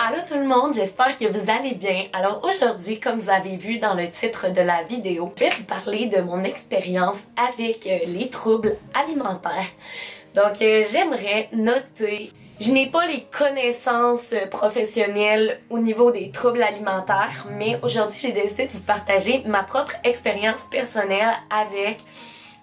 Allô tout le monde, j'espère que vous allez bien. Alors aujourd'hui, comme vous avez vu dans le titre de la vidéo, je vais vous parler de mon expérience avec les troubles alimentaires. Donc j'aimerais noter, je n'ai pas les connaissances professionnelles au niveau des troubles alimentaires, mais aujourd'hui j'ai décidé de vous partager ma propre expérience personnelle avec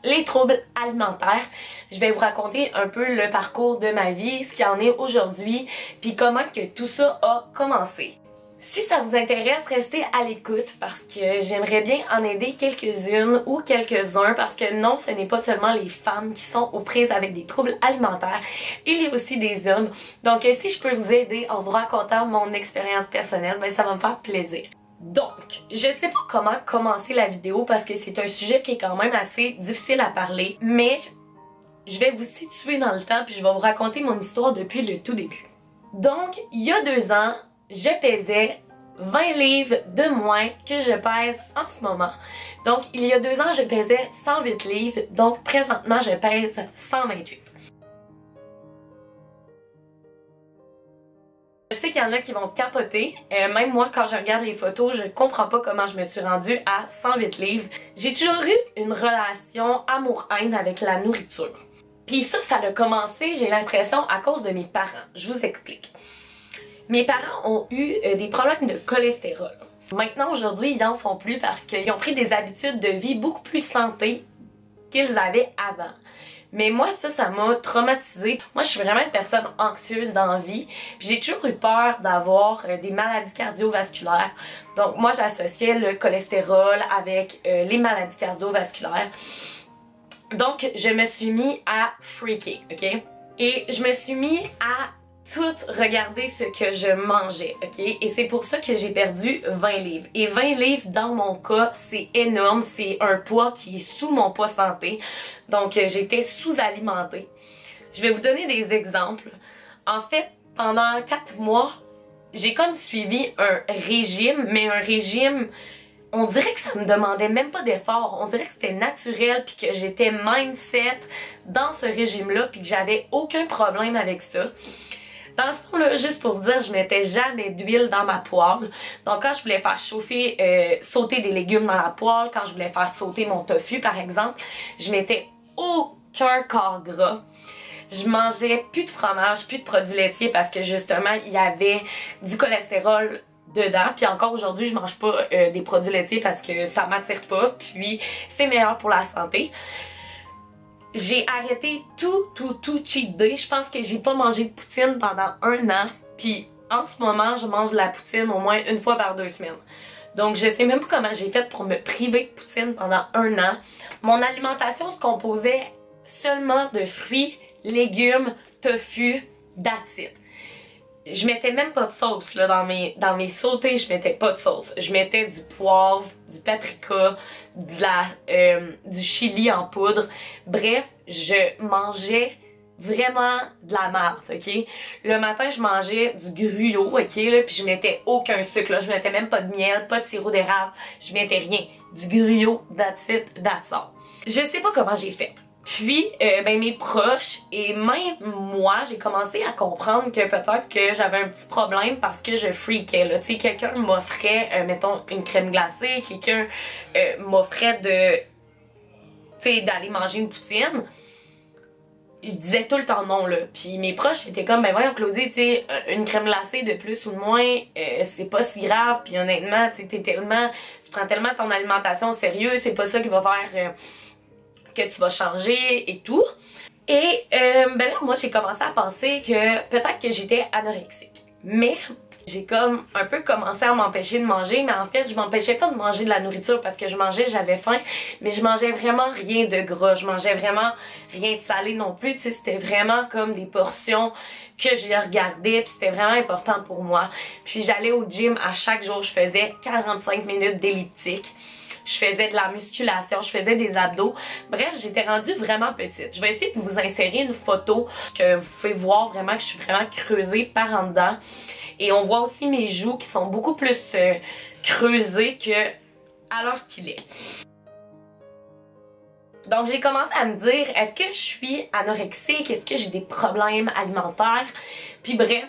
les troubles alimentaires. Je vais vous raconter un peu le parcours de ma vie, ce qu'il en est aujourd'hui, puis comment que tout ça a commencé. Si ça vous intéresse, restez à l'écoute parce que j'aimerais bien en aider quelques-unes ou quelques-uns parce que non, ce n'est pas seulement les femmes qui sont aux prises avec des troubles alimentaires, il y a aussi des hommes. Donc si je peux vous aider en vous racontant mon expérience personnelle, ben ça va me faire plaisir. Donc, je sais pas comment commencer la vidéo parce que c'est un sujet qui est quand même assez difficile à parler, mais je vais vous situer dans le temps puis je vais vous raconter mon histoire depuis le tout début. Donc, il y a 2 ans, je pesais 20 livres de moins que je pèse en ce moment. Donc, il y a 2 ans, je pesais 108 livres, donc présentement, je pèse 128. Je sais qu'il y en a qui vont capoter. Même moi, quand je regarde les photos, je comprends pas comment je me suis rendue à 108 livres. J'ai toujours eu une relation amour-haine avec la nourriture. Puis ça a commencé, j'ai l'impression, à cause de mes parents. Je vous explique. Mes parents ont eu des problèmes de cholestérol. Maintenant, aujourd'hui, ils n'en font plus parce qu'ils ont pris des habitudes de vie beaucoup plus santé qu'ils avaient avant. Mais moi, ça m'a traumatisée. Moi, je suis vraiment une personne anxieuse dans la vie. J'ai toujours eu peur d'avoir des maladies cardiovasculaires. Donc, moi, j'associais le cholestérol avec les maladies cardiovasculaires. Donc, je me suis mis à freaker, ok? Et je me suis mis à tout regarder ce que je mangeais, ok? Et c'est pour ça que j'ai perdu 20 livres. Et 20 livres, dans mon cas, c'est énorme. C'est un poids qui est sous mon poids santé. Donc, j'étais sous-alimentée. Je vais vous donner des exemples. En fait, pendant 4 mois, j'ai comme suivi un régime, mais un régime, on dirait que ça me demandait même pas d'effort. On dirait que c'était naturel, puis que j'étais mindset dans ce régime-là, puis que j'avais aucun problème avec ça. Dans le fond, là, juste pour vous dire, je mettais jamais d'huile dans ma poêle. Donc quand je voulais faire chauffer, sauter des légumes dans la poêle, quand je voulais faire sauter mon tofu par exemple, je mettais aucun corps gras. Je mangeais plus de fromage, plus de produits laitiers parce que justement, il y avait du cholestérol dedans. Puis encore aujourd'hui, je mange pas des produits laitiers parce que ça m'attire pas. Puis c'est meilleur pour la santé. J'ai arrêté tout cheat day. Je pense que j'ai pas mangé de poutine pendant 1 an. Puis en ce moment, je mange de la poutine au moins 1 fois par 2 semaines. Donc je sais même pas comment j'ai fait pour me priver de poutine pendant 1 an. Mon alimentation se composait seulement de fruits, légumes, tofu, that's it. Je mettais même pas de sauce là, dans mes sautés, je mettais pas de sauce. Je mettais du poivre, du paprika, du chili en poudre. Bref, je mangeais vraiment de la marde, ok? Le matin, je mangeais du gruau, ok? Là, puis je mettais aucun sucre, là. Je mettais même pas de miel, pas de sirop d'érable. Je mettais rien. Du gruau, that's it, that's all. Je sais pas comment j'ai fait. Puis, ben mes proches et même moi, j'ai commencé à comprendre que peut-être que j'avais un petit problème parce que je freakais, là. Tu sais, quelqu'un m'offrait, mettons, une crème glacée, quelqu'un m'offrait d'aller manger une poutine. Je disais tout le temps non, là. Puis mes proches étaient comme, ben voyons Claudie, tu sais, une crème glacée de plus ou de moins, c'est pas si grave. Puis honnêtement, tu sais, tu prends tellement ton alimentation au sérieux, c'est pas ça qui va faire que tu vas changer et tout. Et ben là, moi, j'ai commencé à penser que peut-être que j'étais anorexique. Mais j'ai comme un peu commencé à m'empêcher de manger, mais en fait, je m'empêchais pas de manger de la nourriture parce que je mangeais, j'avais faim, mais je mangeais vraiment rien de gras, je mangeais vraiment rien de salé non plus, tu sais, c'était vraiment comme des portions que je regardais, puis c'était vraiment important pour moi. Puis j'allais au gym à chaque jour, je faisais 45 minutes d'elliptique. Je faisais de la musculation, je faisais des abdos. Bref, j'étais rendue vraiment petite. Je vais essayer de vous insérer une photo que vous pouvez voir vraiment que je suis vraiment creusée par en dedans. Et on voit aussi mes joues qui sont beaucoup plus creusées que à l'heure qu'il est. Donc j'ai commencé à me dire, est-ce que je suis anorexique? Est-ce que j'ai des problèmes alimentaires? Puis bref,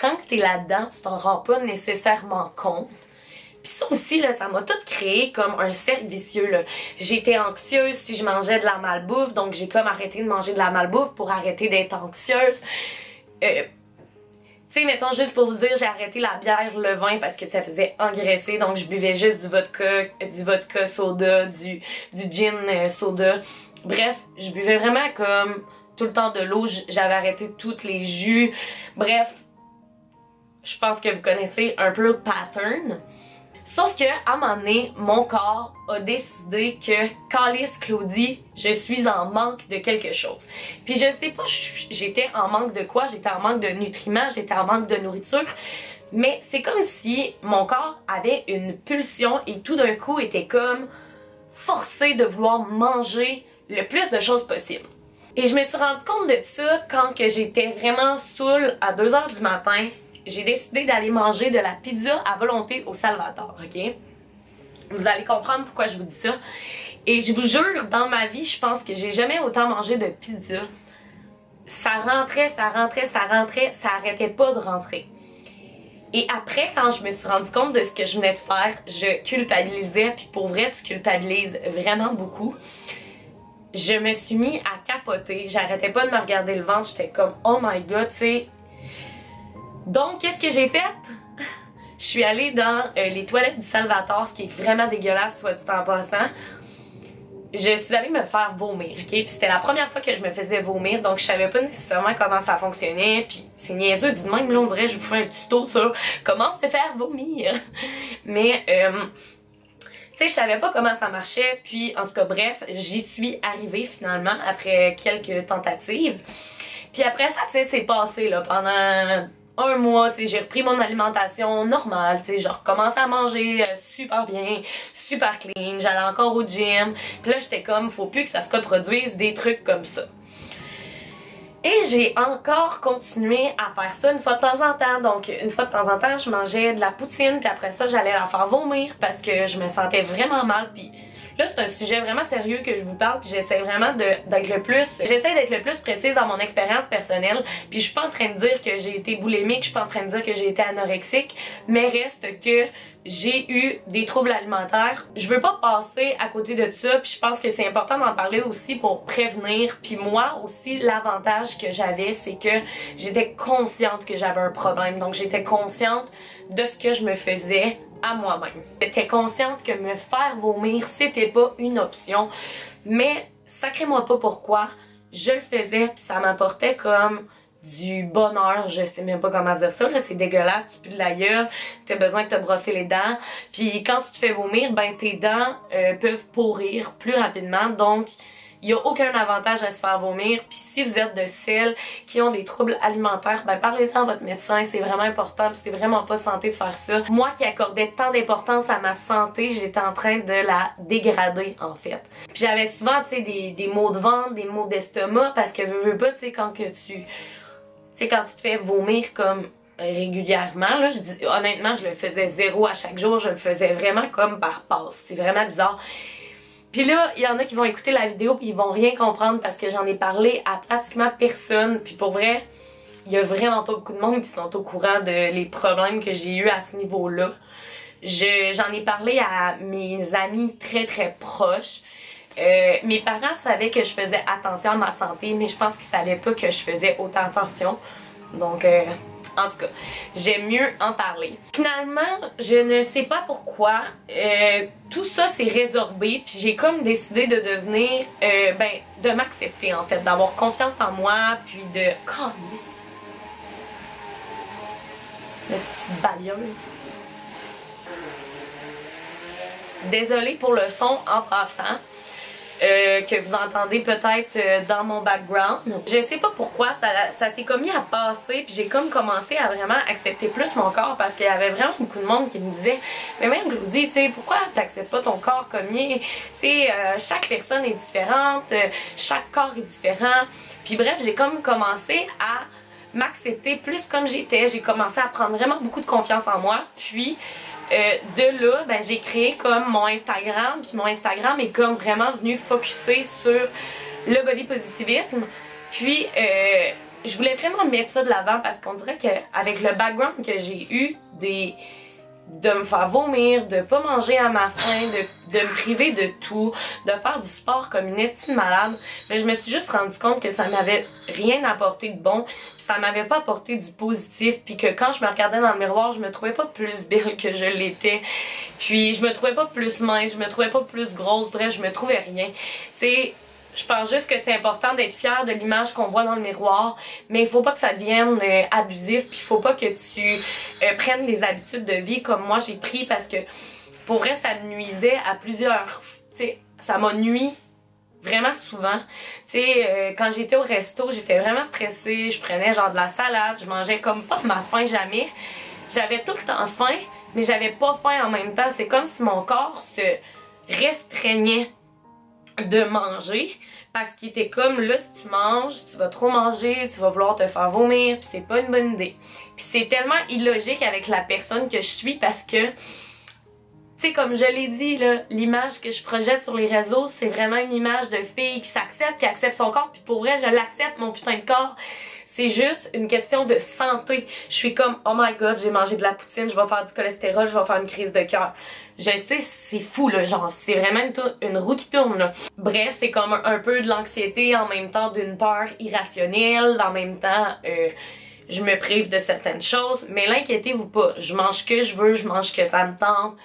quand t'es là-dedans, tu t'en rends pas nécessairement compte. Puis ça aussi, là, ça m'a tout créé comme un cercle vicieux, là. J'étais anxieuse si je mangeais de la malbouffe, donc j'ai comme arrêté de manger de la malbouffe pour arrêter d'être anxieuse. Tu sais, mettons, juste pour vous dire, j'ai arrêté la bière, le vin parce que ça faisait engraisser, donc je buvais juste du vodka soda, du gin soda. Bref, je buvais vraiment comme tout le temps de l'eau, j'avais arrêté tous les jus. Bref, je pense que vous connaissez un peu le pattern. Sauf que, à un moment donné, mon corps a décidé que, Calice Claudie, je suis en manque de quelque chose. Puis je sais pas, j'étais en manque de quoi, j'étais en manque de nutriments, j'étais en manque de nourriture, mais c'est comme si mon corps avait une pulsion et tout d'un coup était comme forcé de vouloir manger le plus de choses possible. Et je me suis rendu compte de ça quand que j'étais vraiment saoule à 2 h du matin. J'ai décidé d'aller manger de la pizza à volonté au Salvatore, ok? Vous allez comprendre pourquoi je vous dis ça. Et je vous jure, dans ma vie, je pense que j'ai jamais autant mangé de pizza. Ça rentrait, ça rentrait, ça rentrait, ça arrêtait pas de rentrer. Et après, quand je me suis rendu compte de ce que je venais de faire, je culpabilisais, puis pour vrai, tu culpabilises vraiment beaucoup. Je me suis mis à capoter, j'arrêtais pas de me regarder le ventre, j'étais comme « Oh my God », tu sais. Donc, qu'est-ce que j'ai fait? Je suis allée dans les toilettes du Salvatore, ce qui est vraiment dégueulasse, soit dit en passant. Je suis allée me faire vomir, ok? Puis c'était la première fois que je me faisais vomir, donc je savais pas nécessairement comment ça fonctionnait. Puis c'est niaiseux, dit de même, là, on dirait, je vous fais un tuto sur comment se faire vomir. Mais, tu sais, je savais pas comment ça marchait. Puis, en tout cas, bref, j'y suis arrivée finalement, après quelques tentatives. Puis après ça, tu sais, c'est passé, là, pendant 1 mois, tu sais, j'ai repris mon alimentation normale, tu sais, j'ai recommencé à manger super bien, super clean, j'allais encore au gym, puis là j'étais comme, faut plus que ça se reproduise des trucs comme ça. Et j'ai encore continué à faire ça une fois de temps en temps, donc une fois de temps en temps je mangeais de la poutine, puis après ça j'allais la faire vomir parce que je me sentais vraiment mal, puis là, c'est un sujet vraiment sérieux que je vous parle, puis j'essaie vraiment d'être le plus précise dans mon expérience personnelle, puis je suis pas en train de dire que j'ai été boulimique, je suis pas en train de dire que j'ai été anorexique, mais reste que j'ai eu des troubles alimentaires. Je veux pas passer à côté de ça, puis je pense que c'est important d'en parler aussi pour prévenir, puis moi aussi, l'avantage que j'avais, c'est que j'étais consciente que j'avais un problème, donc j'étais consciente de ce que je me faisais à moi-même. J'étais consciente que me faire vomir, c'était pas une option, mais sacrez-moi pas pourquoi, je le faisais puis ça m'apportait comme du bonheur, je sais même pas comment dire ça, là, c'est dégueulasse, tu pues de la gueule, t'as besoin de te brosser les dents, puis quand tu te fais vomir, ben tes dents peuvent pourrir plus rapidement, donc il n'y a aucun avantage à se faire vomir. Puis si vous êtes de celles qui ont des troubles alimentaires, ben parlez-en à votre médecin, c'est vraiment important, puis c'est vraiment pas santé de faire ça. Moi qui accordais tant d'importance à ma santé, j'étais en train de la dégrader en fait. Puis j'avais souvent, tu sais, des maux de ventre, des maux d'estomac, parce que veux pas, tu sais, quand tu te fais vomir comme régulièrement, là, je dis honnêtement, je le faisais 0 à chaque jour, je le faisais vraiment comme par passe. C'est vraiment bizarre. Puis là, il y en a qui vont écouter la vidéo puis ils vont rien comprendre parce que j'en ai parlé à pratiquement personne. Puis pour vrai, il y a vraiment pas beaucoup de monde qui sont au courant de les problèmes que j'ai eu à ce niveau-là. J'en ai parlé à mes amis très très proches. Mes parents savaient que je faisais attention à ma santé, mais je pense qu'ils savaient pas que je faisais autant attention. Donc, en tout cas, j'aime mieux en parler. Finalement, je ne sais pas pourquoi, tout ça s'est résorbé, puis j'ai comme décidé de devenir, de m'accepter en fait, d'avoir confiance en moi, puis de... Calisse! La petite balieuse. Désolée pour le son en passant. Que vous entendez peut-être dans mon background. Je sais pas pourquoi ça s'est comme mis à passer, puis j'ai comme commencé à vraiment accepter plus mon corps parce qu'il y avait vraiment beaucoup de monde qui me disait mais même Claudie, tu sais, pourquoi t'acceptes pas ton corps comme il est? Tu sais, chaque personne est différente, chaque corps est différent. Puis bref, j'ai comme commencé à m'accepter plus comme j'étais. J'ai commencé à prendre vraiment beaucoup de confiance en moi, puis de là, ben, j'ai créé comme mon Instagram, puis mon Instagram est comme vraiment venu focusser sur le body positivisme. Puis je voulais vraiment mettre ça de l'avant parce qu'on dirait qu'avec le background que j'ai eu de me faire vomir, de pas manger à ma faim, de me priver de tout, de faire du sport comme une estime malade, mais je me suis juste rendu compte que ça m'avait rien apporté de bon, puis ça m'avait pas apporté du positif, puis que quand je me regardais dans le miroir, je me trouvais pas plus belle que je l'étais, puis je me trouvais pas plus mince, je me trouvais pas plus grosse, bref, je me trouvais rien. Tu sais, je pense juste que c'est important d'être fier de l'image qu'on voit dans le miroir, mais il faut pas que ça devienne abusif, puis il faut pas que tu prennes les habitudes de vie comme moi j'ai pris, parce que pour vrai ça me nuisait à plusieurs, tu sais, ça m'a nui vraiment souvent. Tu sais, quand j'étais au resto, j'étais vraiment stressée, je prenais genre de la salade, je mangeais comme pas ma faim jamais. J'avais tout le temps faim, mais j'avais pas faim en même temps. C'est comme si mon corps se restreignait de manger parce qu'il était comme là, si tu manges, tu vas trop manger, tu vas vouloir te faire vomir, puis c'est pas une bonne idée. Puis c'est tellement illogique avec la personne que je suis parce que, tu sais, comme je l'ai dit là, l'image que je projette sur les réseaux, c'est vraiment une image de fille qui s'accepte, qui accepte son corps, puis pour vrai, je l'accepte mon putain de corps. C'est juste une question de santé. Je suis comme, oh my god, j'ai mangé de la poutine, je vais faire du cholestérol, je vais faire une crise de cœur. Je sais, c'est fou là, genre, c'est vraiment une roue qui tourne là. Bref, c'est comme un peu de l'anxiété, en même temps d'une peur irrationnelle, en même temps, je me prive de certaines choses. Mais l'inquiétez-vous pas, je mange ce que je veux, je mange ce que ça me tente.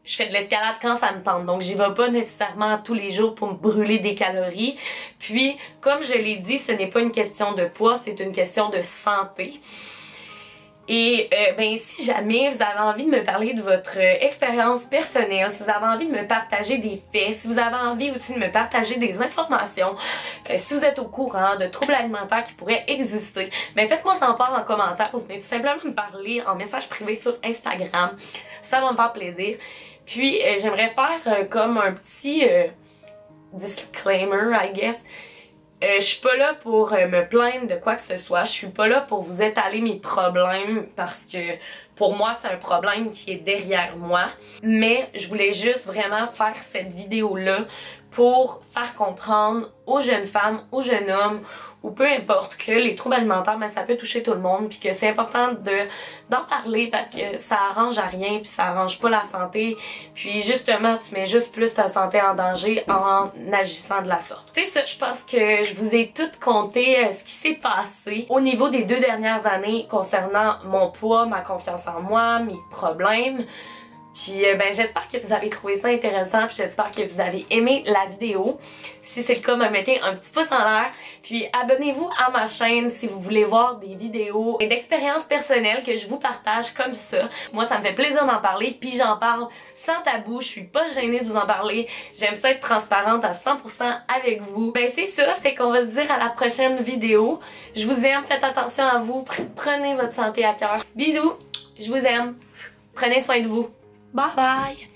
Je fais de l'escalade quand ça me tente, donc j'y vais pas nécessairement tous les jours pour me brûler des calories. Puis, comme je l'ai dit, ce n'est pas une question de poids, c'est une question de santé. Et ben si jamais vous avez envie de me parler de votre expérience personnelle, si vous avez envie de me partager des faits, si vous avez envie aussi de me partager des informations, si vous êtes au courant de troubles alimentaires qui pourraient exister, ben faites-moi en part en commentaire. Vous venez tout simplement me parler en message privé sur Instagram. Ça va me faire plaisir. Puis j'aimerais faire comme un petit disclaimer, I guess. Je suis pas là pour me plaindre de quoi que ce soit. Je suis pas là pour vous étaler mes problèmes parce que pour moi c'est un problème qui est derrière moi. Mais je voulais juste vraiment faire cette vidéo-là pour faire comprendre aux jeunes femmes, aux jeunes hommes, ou peu importe, que les troubles alimentaires, ben, ça peut toucher tout le monde, puis que c'est important d'en parler parce que ça arrange à rien, puis ça arrange pas la santé, puis justement tu mets juste plus ta santé en danger en agissant de la sorte. C'est ça, je pense que je vous ai tout conté ce qui s'est passé au niveau des 2 dernières années concernant mon poids, ma confiance en moi, mes problèmes. Puis ben j'espère que vous avez trouvé ça intéressant, puis j'espère que vous avez aimé la vidéo. Si c'est le cas, me mettez un petit pouce en l'air. Puis abonnez-vous à ma chaîne si vous voulez voir des vidéos et d'expériences personnelles que je vous partage comme ça. Moi ça me fait plaisir d'en parler, puis j'en parle sans tabou, je suis pas gênée de vous en parler. J'aime ça être transparente à 100% avec vous. Ben c'est ça, fait qu'on va se dire à la prochaine vidéo. Je vous aime, faites attention à vous, prenez votre santé à cœur. Bisous, je vous aime, prenez soin de vous. Bye bye!